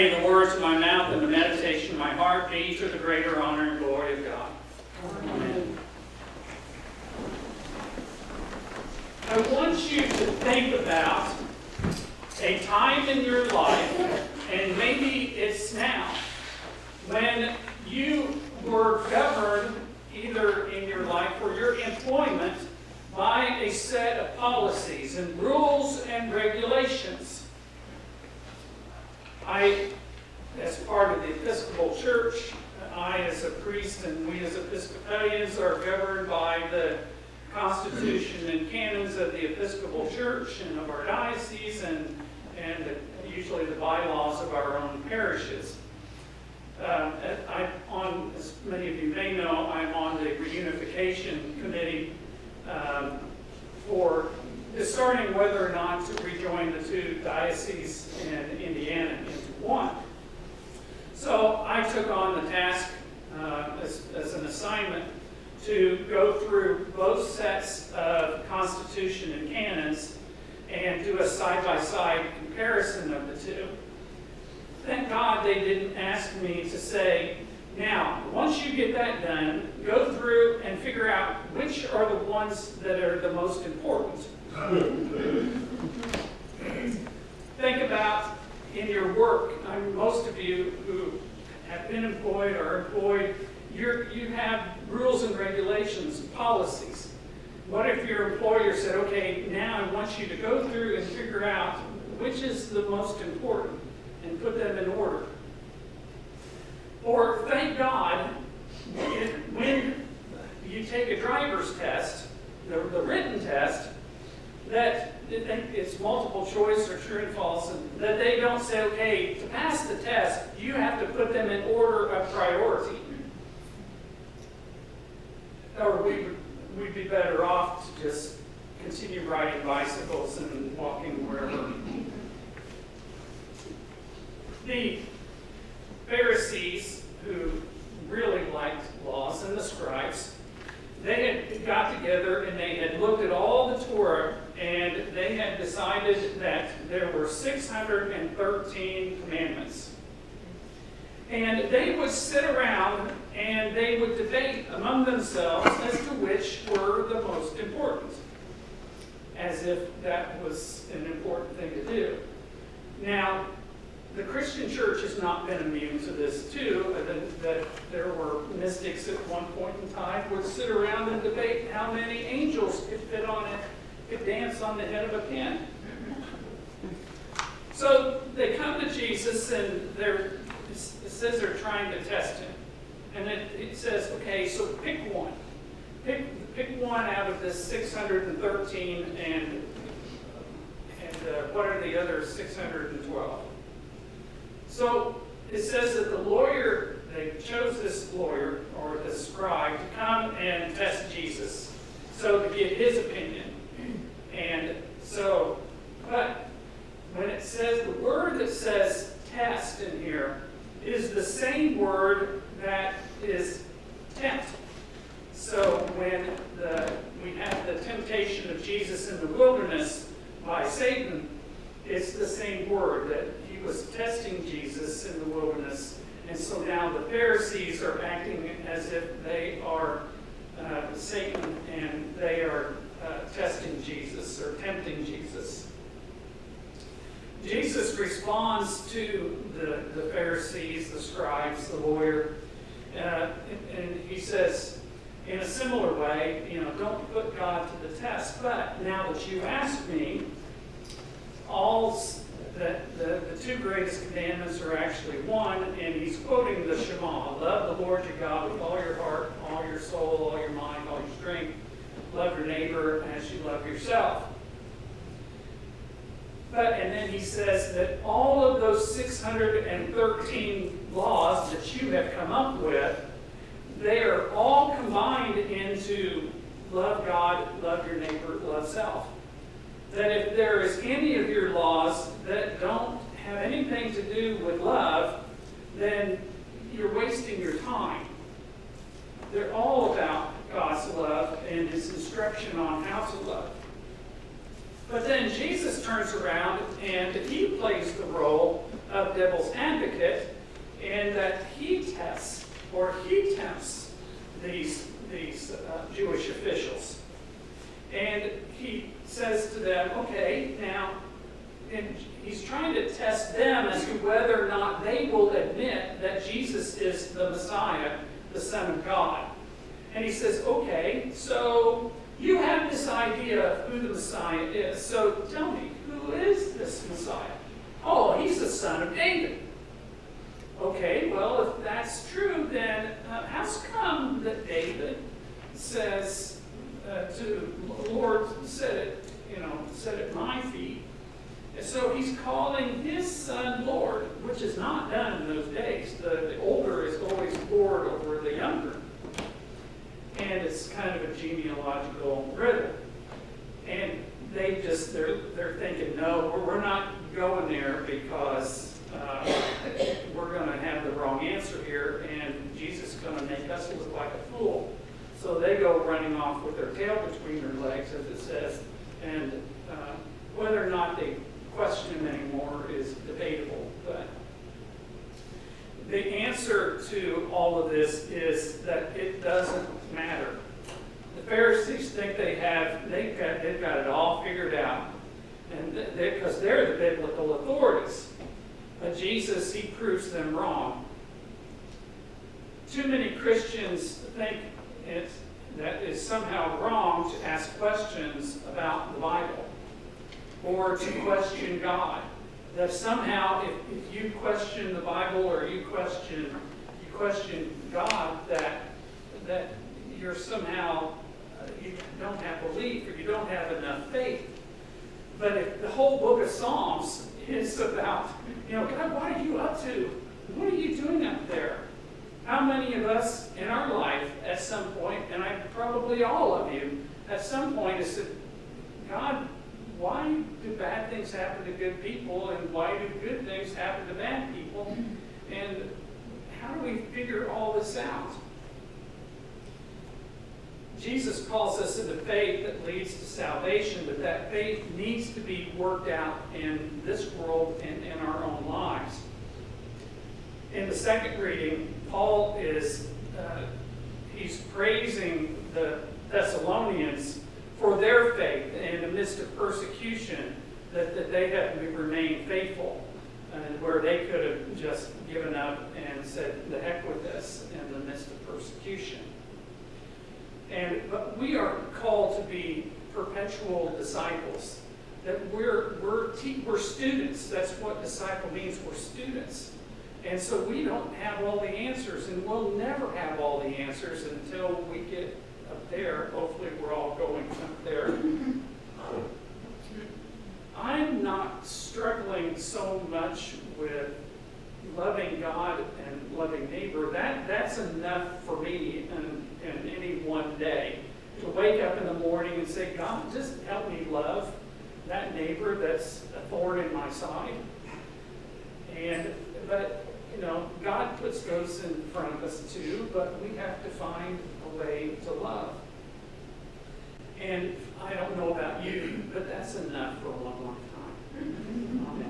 May the words of my mouth and the meditation of my heart be to the greater honor and glory of God. Amen. I want you to think about a time in your life, and maybe it's now, when you were governed either in your life or your employment by a set of policies and rules and regulations. As part of the Episcopal Church, I as a priest and we as Episcopalians are governed by the Constitution and canons of the Episcopal Church and of our diocese and usually the bylaws of our own parishes. As many of you may know, I'm on the reunification committee for deciding whether or not to rejoin the two dioceses in Indiana into one. So I took on the task as an assignment to go through both sets of Constitution and canons and do a side-by-side comparison of the two. Thank God they didn't ask me to say, now, once you get that done, go through and figure out which are the ones that are the most important. Think about in your work, most of you who have been employed or are employed, you have rules and regulations, policies. What if your employer said, okay, now I want you to go through and figure out which is the most important and put them in order? Or thank God, when you take a driver's test, the written test, that it's multiple choice or true and false, and that they don't say, okay, to pass the test, you have to put them in order of priority. Or we'd be better off to just continue riding bicycles and walking wherever. The Pharisees, who really liked laws, and the scribes, they had got together and they had looked at all the Torah, and they had decided that there were 613 commandments. And they would sit around and they would debate among themselves as to which were the most important, as if that was an important thing to do. Now, the Christian church has not been immune to this too, that there were mystics at one point in time would sit around and debate how many angels could dance on the head of a pin. So they come to Jesus and it says they're trying to test him. And it says, okay, so pick one. Pick one out of this 613 and what are the other 612? So it says that they chose this lawyer or the scribe to come and test Jesus, so to get his opinion. And so, but when it says, the word that says test in here is the same word that is tempt. So when we have the temptation of Jesus in the wilderness by Satan, it's the same word that he was testing Jesus in the wilderness. And so now the Pharisees are acting as if they are Satan and they are testing Jesus or tempting Jesus. Jesus responds to the Pharisees, the scribes, the lawyer, and he says, in a similar way, don't put God to the test. But now that you asked me, the two greatest commandments are actually one, and he's quoting the Shema. Love the Lord your God with all your heart, all your soul, all your mind, all your strength. Love your neighbor as you love yourself. And then he says that all of those 613 laws that you have come up with, they are all combined into love God, love your neighbor, love self. That if there is any of your laws that don't have anything to do with love, then you're wasting your time. They're all about God's love and his instruction on how to love. But then Jesus turns around and he plays the role of devil's advocate, and that he tests or he tempts these Jewish officials. And he says to them, okay, now, and he's trying to test them as to whether or not they will admit that Jesus is the Messiah, the Son of God. And he says, okay, so you have this idea of who the Messiah is. So tell me, who is this Messiah? Oh, he's the son of David. Okay, well, if that's true, then how's come that David says to the Lord, set at my feet? And so he's calling his son Lord, which is not done in those days. The older is always Lord over the younger. And it's kind of a genealogical riddle. And they're thinking, no, we're not going there because we're going to have the wrong answer here, and Jesus is going to make us look like a fool. So they go running off with their tail between their legs, as it says, and whether or not they question him anymore is debatable. But the answer to all of this is that it doesn't matter. The Pharisees think they've got it all figured out, and because they're the biblical authorities. But Jesus, he proves them wrong. Too many Christians think that it's somehow wrong to ask questions about the Bible or to question God. That somehow, if you question the Bible or you question God, that you're somehow you don't have belief or you don't have enough faith. But if the whole book of Psalms is about, God, what are you up to? What are you doing up there? How many of us in our life at some point, and probably all of you, at some point has said, God, why do bad things happen to good people, and why do good things happen to bad people? And how do we figure all this out? Jesus calls us into faith that leads to salvation, but that faith needs to be worked out in this world and in our own lives. In the second reading, Paul he's praising the Thessalonians for their faith in the midst of persecution, that they have remained faithful, and where they could have just given up and said, the heck with this in the midst of persecution. But we are called to be perpetual disciples. That we're students. That's what disciple means. We're students. And so we don't have all the answers, and we'll never have all the answers until we get up there. Hopefully we're all going up there. I'm not struggling so much with loving God and loving neighbor. That's enough for me in any one day. To wake up in the morning and say, God, just help me love that neighbor that's a thorn in my side. But God puts those in front of us too, but we have to find a way to love. And I don't know about you, but that's enough for a long, long time. Amen.